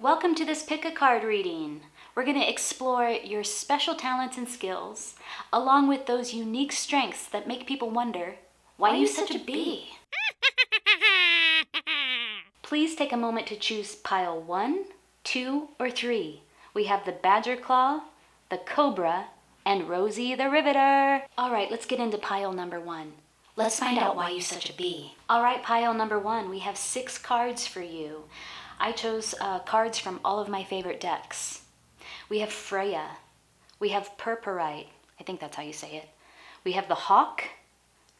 Welcome to this pick a card reading. We're going to explore your special talents and skills, along with those unique strengths that make people wonder, why are you such a bee? Please take a moment to choose pile 1, 2, or 3. We have the Badger Claw, the Cobra, and Rosie the Riveter. All right, let's get into pile number 1. Let's find out why you're such a bee. All right, pile number 1, we have 6 cards for you. I chose cards from all of my favorite decks. We have Freya. We have Purpurite. I think that's how you say it. We have the Hawk,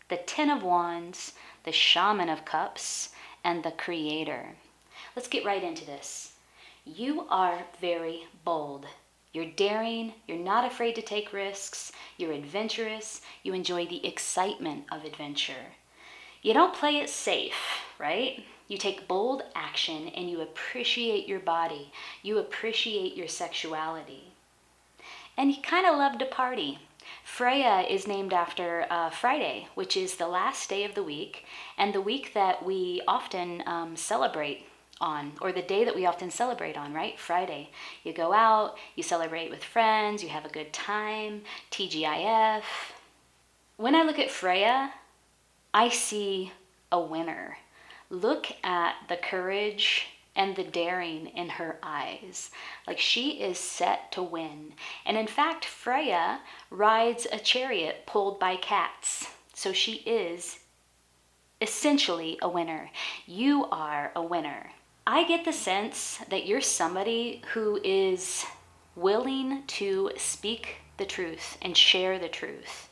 the Ten of Wands, the Shaman of Cups, and the Creator. Let's get right into this. You are very bold. You're daring. You're not afraid to take risks. You're adventurous. You enjoy the excitement of adventure. You don't play it safe, right? You take bold action and you appreciate your body. You appreciate your sexuality. And you kind of love to party. Freya is named after Friday, which is the last day of the week, and the week that we often celebrate on, or the day that we often celebrate on, right? Friday. You go out, you celebrate with friends, you have a good time, TGIF. When I look at Freya, I see a winner. Look at the courage and the daring in her eyes. Like, she is set to win. And in fact, Freya rides a chariot pulled by cats. So she is essentially a winner. You are a winner. I get the sense that you're somebody who is willing to speak the truth and share the truth.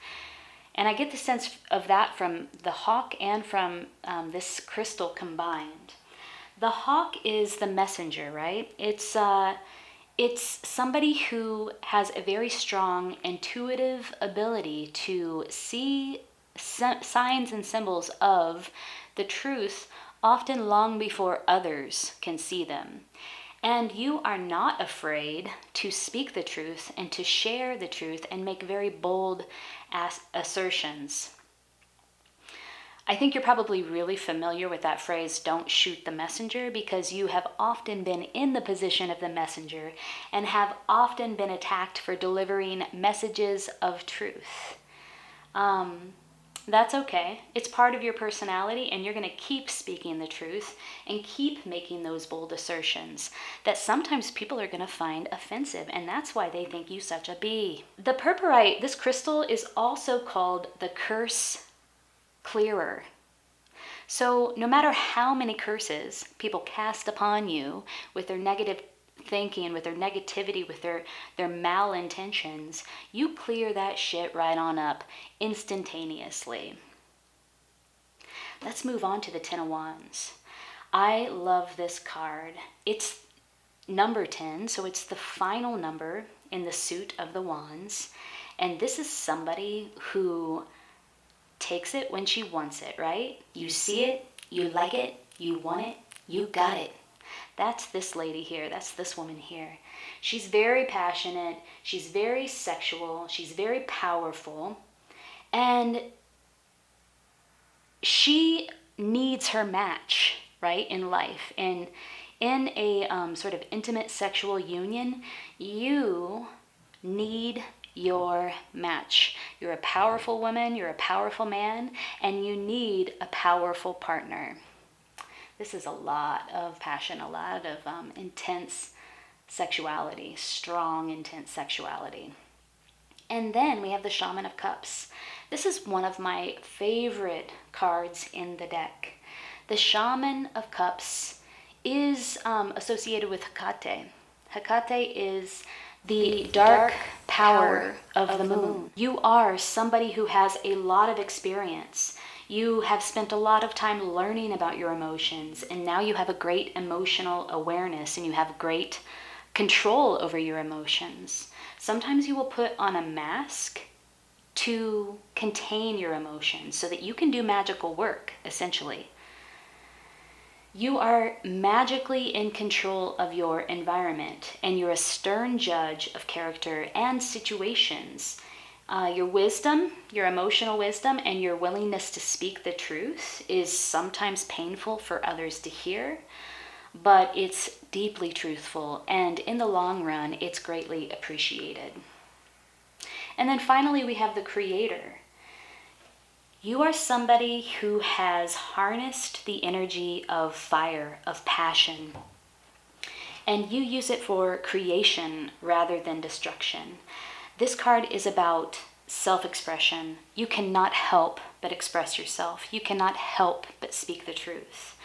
And I get the sense of that from the Hawk and from this crystal combined. The Hawk is the messenger, right? It's somebody who has a very strong intuitive ability to see signs and symbols of the truth, often long before others can see them. And you are not afraid to speak the truth and to share the truth and make very bold assertions. I think you're probably really familiar with that phrase, don't shoot the messenger, because you have often been in the position of the messenger and have often been attacked for delivering messages of truth. That's okay. It's part of your personality, and you're going to keep speaking the truth and keep making those bold assertions that sometimes people are going to find offensive, and that's why they think you such a bee. The purpurite, this crystal, is also called the curse clearer. So no matter how many curses people cast upon you with their negative thinking, with their negativity, with their malintentions, you clear that shit right on up instantaneously. Let's move on to the Ten of Wands. I love this card. It's number 10, so it's the final number in the suit of the wands. And this is somebody who takes it when she wants it, right? You see it, you like it, you want it, you got it. That's this lady here. That's this woman here. She's very passionate. She's very sexual. She's very powerful. And she needs her match, right, in life. And in a sort of intimate sexual union, you need your match. You're a powerful woman. You're a powerful man. And you need a powerful partner. This is a lot of passion, a lot of intense sexuality, strong, intense sexuality. And then we have the Shaman of Cups. This is one of my favorite cards in the deck. The Shaman of Cups is associated with Hecate. Hecate is the dark power of the moon. You are somebody who has a lot of experience. You have spent a lot of time learning about your emotions, and now you have a great emotional awareness and you have great control over your emotions. Sometimes you will put on a mask to contain your emotions so that you can do magical work, essentially. You are magically in control of your environment, and you're a stern judge of character and situations. Your wisdom, your emotional wisdom, and your willingness to speak the truth is sometimes painful for others to hear. but it's deeply truthful, and in the long run, it's greatly appreciated. And then finally, we have the creator. You are somebody who has harnessed the energy of fire, of passion, and you use it for creation rather than destruction. This card is about self-expression. You cannot help but express yourself. You cannot help but speak the truth.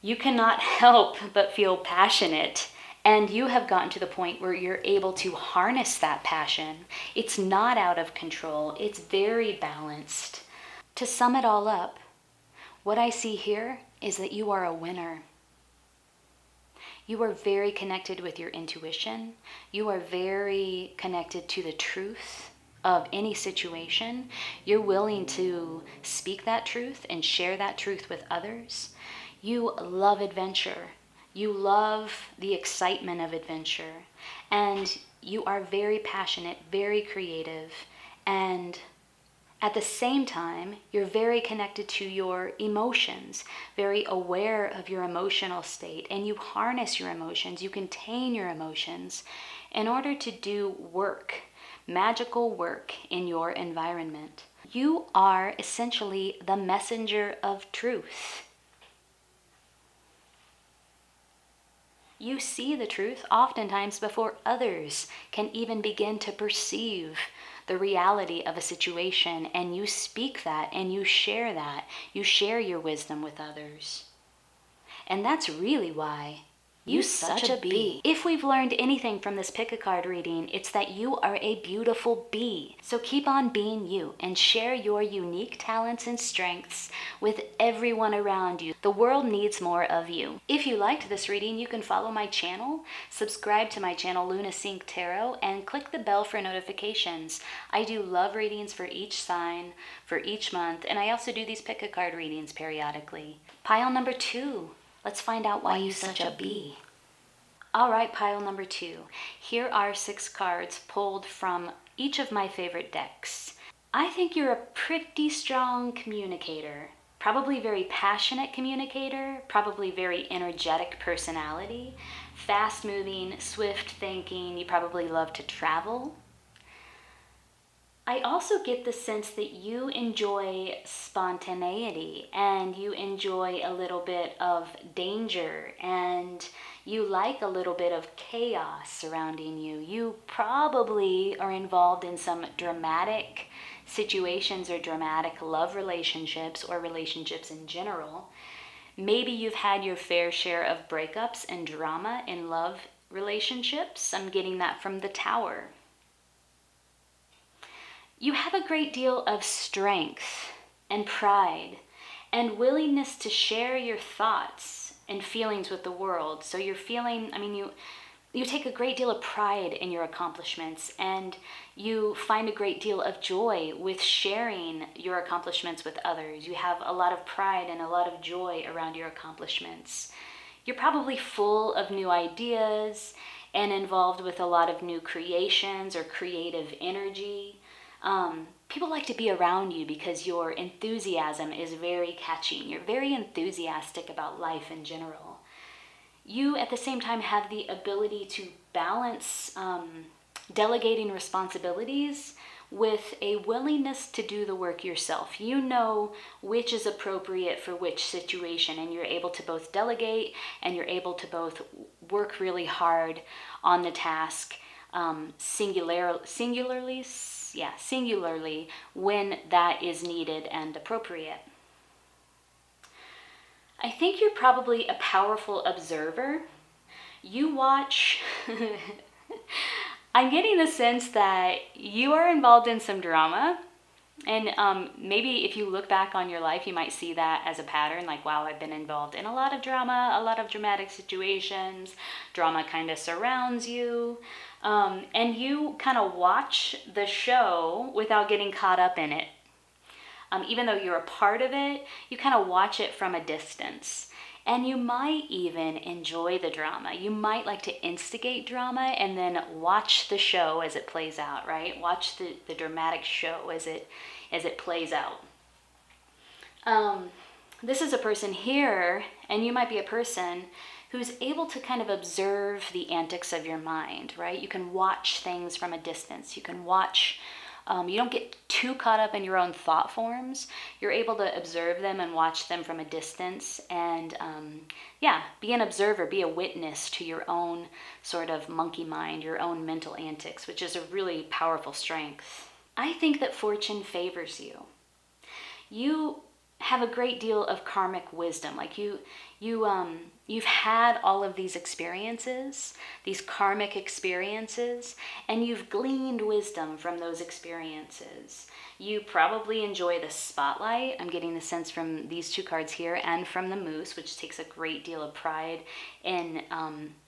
You cannot help but feel passionate. And you have gotten to the point where you're able to harness that passion. It's not out of control. It's very balanced. To sum it all up, what I see here is that you are a winner. You are very connected with your intuition. You are very connected to the truth of any situation. You're willing to speak that truth and share that truth with others. You love adventure. You love the excitement of adventure. And you are very passionate, very creative, and at the same time, you're very connected to your emotions, very aware of your emotional state, and you harness your emotions, you contain your emotions in order to do work, magical work in your environment. You are essentially the messenger of truth. You see the truth oftentimes before others can even begin to perceive the reality of a situation, and you speak that and you share that. You share your wisdom with others. And that's really why you're such a bee. If we've learned anything from this pick a card reading, it's that you are a beautiful bee. So keep on being you and share your unique talents and strengths with everyone around you. The world needs more of you. If you liked this reading, you can follow my channel, subscribe to my channel Luna Sync Tarot, and click the bell for notifications. I do love readings for each sign, for each month, and I also do these pick a card readings periodically. Pile number 2. Let's find out why you're such a bee. All right, pile number 2. Here are 6 cards pulled from each of my favorite decks. I think you're a pretty strong communicator, probably very passionate communicator, probably very energetic personality, fast-moving, swift thinking. You probably love to travel. I also get the sense that you enjoy spontaneity and you enjoy a little bit of danger and you like a little bit of chaos surrounding you. You probably are involved in some dramatic situations or dramatic love relationships or relationships in general. Maybe you've had your fair share of breakups and drama in love relationships. I'm getting that from the Tower. You have a great deal of strength and pride and willingness to share your thoughts and feelings with the world. So you're feeling, you take a great deal of pride in your accomplishments, and you find a great deal of joy with sharing your accomplishments with others. You have a lot of pride and a lot of joy around your accomplishments. You're probably full of new ideas and involved with a lot of new creations or creative energy. People like to be around you because your enthusiasm is very catching. You're very enthusiastic about life in general. You, at the same time, have the ability to balance delegating responsibilities with a willingness to do the work yourself. You know which is appropriate for which situation, and you're able to both delegate and you're able to both work really hard on the task singularly when that is needed and appropriate. I think you're probably a powerful observer. You watch. I'm getting the sense that you are involved in some drama. And maybe if you look back on your life, you might see that as a pattern, like, wow, I've been involved in a lot of drama, a lot of dramatic situations. Drama kind of surrounds you. And you kind of watch the show without getting caught up in it. Even though you're a part of it, you kind of watch it from a distance. And you might even enjoy the drama. You might like to instigate drama and then watch the show as it plays out, right? Watch the dramatic show as it plays out. This is a person here, and you might be a person who's able to kind of observe the antics of your mind, right? You can watch things from a distance. You can watch, you don't get too caught up in your own thought forms. You're able to observe them and watch them from a distance and, be an observer, be a witness to your own sort of monkey mind, your own mental antics, which is a really powerful strength. I think that fortune favors you. You have a great deal of karmic wisdom. Like you've had all of these experiences, these karmic experiences, and you've gleaned wisdom from those experiences. You probably enjoy the spotlight. I'm getting the sense from these two cards here and from the moose, which takes a great deal of pride in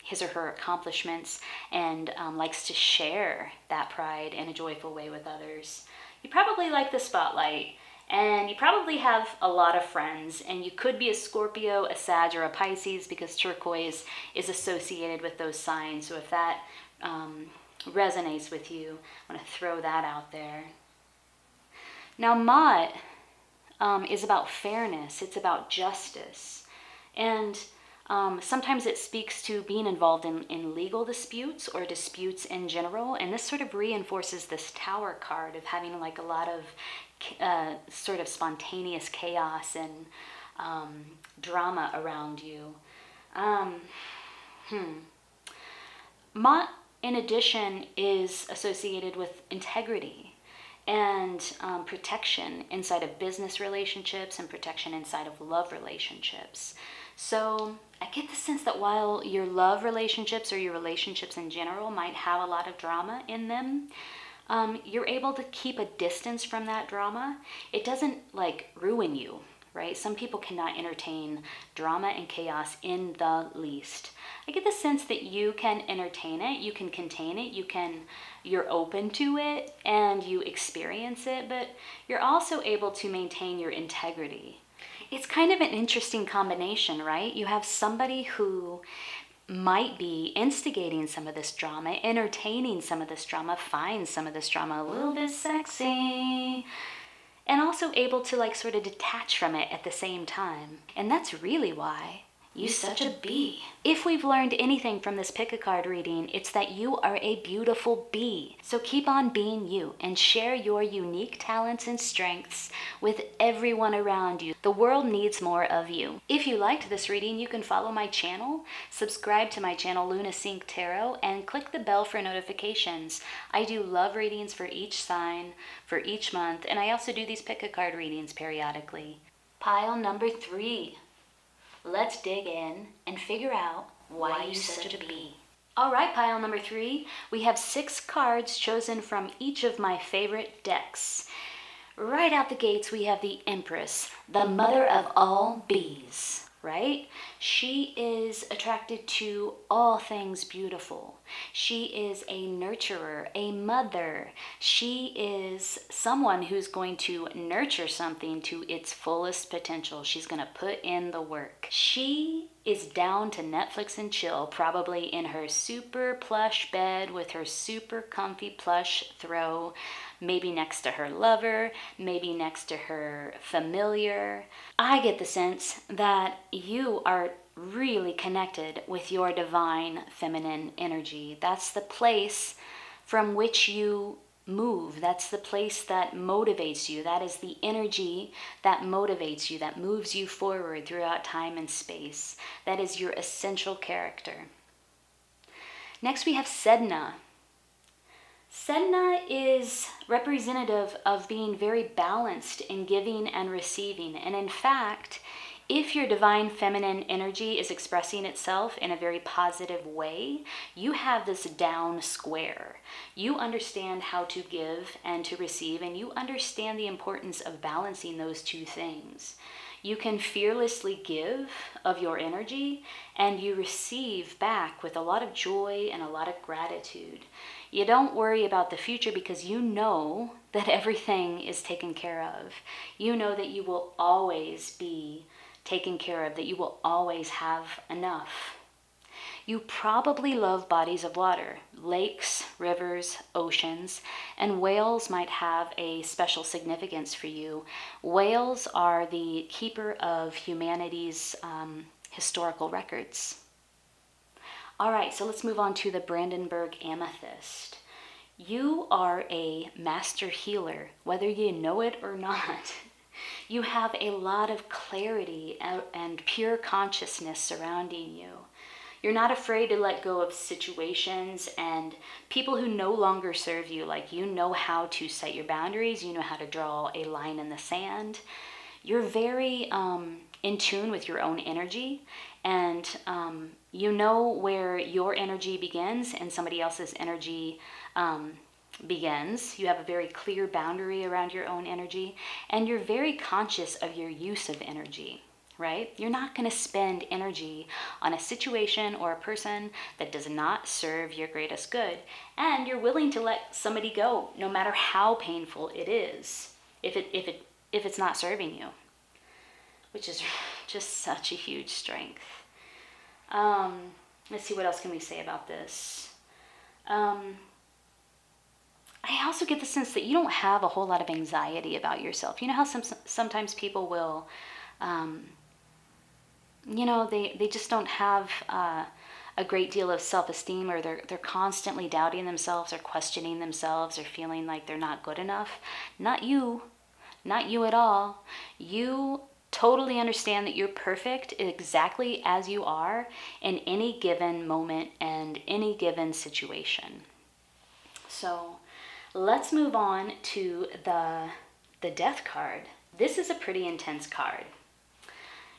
his or her accomplishments and likes to share that pride in a joyful way with others. You probably like the spotlight. And you probably have a lot of friends, and you could be a Scorpio, a Sag, or a Pisces because turquoise is associated with those signs. So if that resonates with you, I want to throw that out there. Now, Mott is about fairness. It's about justice. And sometimes it speaks to being involved in legal disputes or disputes in general. And this sort of reinforces this Tower card of having like a lot of sort of spontaneous chaos and drama around you. Mott, in addition, is associated with integrity and protection inside of business relationships and protection inside of love relationships. So I get the sense that while your love relationships or your relationships in general might have a lot of drama in them, you're able to keep a distance from that drama. It doesn't like ruin you, right? Some people cannot entertain drama and chaos in the least. I get the sense that you can entertain it, you can contain it, you're open to it and you experience it, but you're also able to maintain your integrity. It's kind of an interesting combination, right? You have somebody who might be instigating some of this drama, entertaining some of this drama, finds some of this drama a little bit sexy, and also able to like sort of detach from it at the same time. And that's really why you're such a bee. If we've learned anything from this pick a card reading, it's that you are a beautiful bee. So keep on being you and share your unique talents and strengths with everyone around you. The world needs more of you. If you liked this reading, you can follow my channel, subscribe to my channel Luna Sync Tarot, and click the bell for notifications. I do love readings for each sign, for each month, and I also do these pick a card readings periodically. Pile number 3. Let's dig in and figure out why you're such a bee. All right, pile number 3. We have 6 cards chosen from each of my favorite decks. Right out the gates, we have the Empress, the mother of all bees, right? She is attracted to all things beautiful. She is a nurturer, a mother. She is someone who's going to nurture something to its fullest potential. She's going to put in the work. She is down to Netflix and chill, probably in her super plush bed with her super comfy plush throw, maybe next to her lover, maybe next to her familiar. I get the sense that you are really connected with your divine feminine energy. That's the place from which you move. That's the place that motivates you. That is the energy that motivates you, that moves you forward throughout time and space. That is your essential character. Next we have Sedna. Sedna is representative of being very balanced in giving and receiving. And in fact, if your divine feminine energy is expressing itself in a very positive way, you have this down square. You understand how to give and to receive, and you understand the importance of balancing those two things. You can fearlessly give of your energy, and you receive back with a lot of joy and a lot of gratitude. You don't worry about the future because you know that everything is taken care of. You know that you will always be taken care of, that you will always have enough. You probably love bodies of water, lakes, rivers, oceans, and whales might have a special significance for you. Whales are the keeper of humanity's historical records. All right, so let's move on to the Brandenburg Amethyst. You are a master healer, whether you know it or not. You have a lot of clarity and pure consciousness surrounding you. You're not afraid to let go of situations and people who no longer serve you. Like, you know how to set your boundaries, you know how to draw a line in the sand. You're very in tune with your own energy, and you know where your energy begins and somebody else's energy begins. You have a very clear boundary around your own energy, and you're very conscious of your use of energy, right? You're not going to spend energy on a situation or a person that does not serve your greatest good, and you're willing to let somebody go no matter how painful it is, if it's not serving you, which is just such a huge strength. Let's see, what else can we say about this? I also get the sense that you don't have a whole lot of anxiety about yourself. You know how sometimes people will, they just don't have a great deal of self-esteem, or they're constantly doubting themselves or questioning themselves or feeling like they're not good enough. Not you at all. You totally understand that you're perfect exactly as you are in any given moment and any given situation. So let's move on to the Death card. This is a pretty intense card.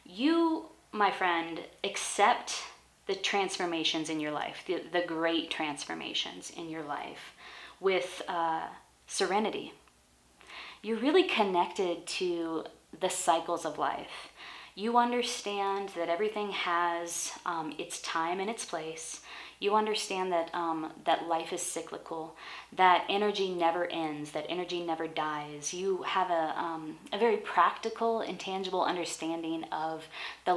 You, my friend, accept the transformations in your life, the great transformations in your life, with serenity. You're really connected to the cycles of life. You understand that everything has its time and its place. You understand that that life is cyclical, that energy never ends, that energy never dies. You have a very practical, intangible understanding of the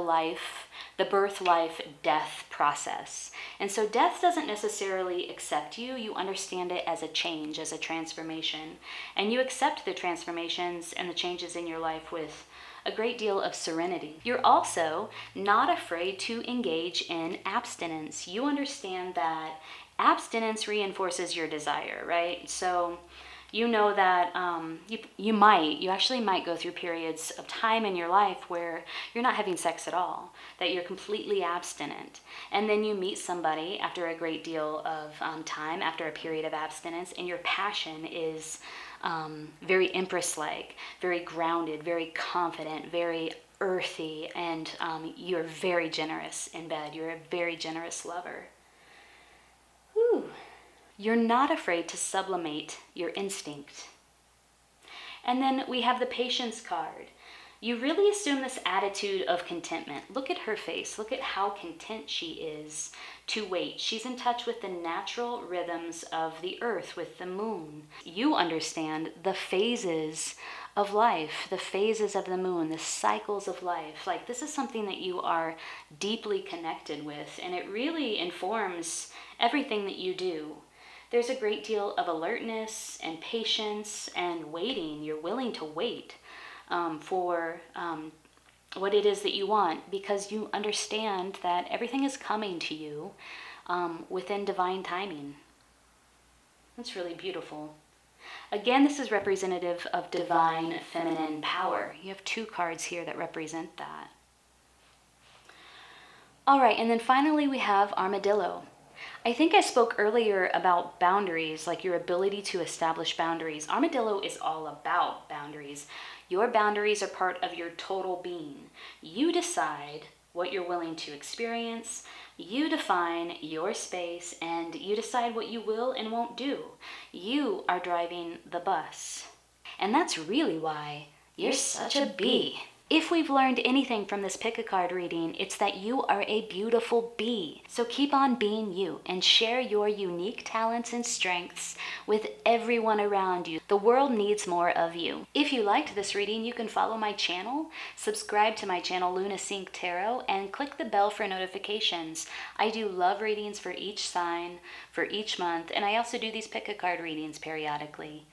birth, life, death process. And so death doesn't necessarily accept you. You understand it as a change, as a transformation. And you accept the transformations and the changes in your life with a great deal of serenity. You're also not afraid to engage in abstinence. You understand that abstinence reinforces your desire, right? So you know that you actually might go through periods of time in your life where you're not having sex at all, that you're completely abstinent. And then you meet somebody after a great deal of time, after a period of abstinence, and your passion is very Empress-like, very grounded, very confident, very earthy, and you're very generous in bed. You're a very generous lover. Whew. You're not afraid to sublimate your instinct. And then we have the Patience card. You really assume this attitude of contentment. Look at her face. Look at how content she is to wait. She's in touch with the natural rhythms of the earth, with the moon. You understand the phases of life, the phases of the moon, the cycles of life. Like, this is something that you are deeply connected with, and it really informs everything that you do. There's a great deal of alertness and patience and waiting. You're willing to wait for what it is that you want, because you understand that everything is coming to you within divine timing. That's really beautiful. Again, this is representative of divine feminine power. You have 2 cards here that represent that. All right, and then finally we have Armadillo. I think I spoke earlier about boundaries, like your ability to establish boundaries. Armadillo is all about boundaries. Your boundaries are part of your total being. You decide what you're willing to experience. You define your space, and you decide what you will and won't do. You are driving the bus. And that's really why you're such a bee. If we've learned anything from this pick a card reading, it's that you are a beautiful bee. So keep on being you and share your unique talents and strengths with everyone around you. The world needs more of you. If you liked this reading, you can follow my channel, subscribe to my channel Luna Sync Tarot, and click the bell for notifications. I do love readings for each sign, for each month, and I also do these pick a card readings periodically.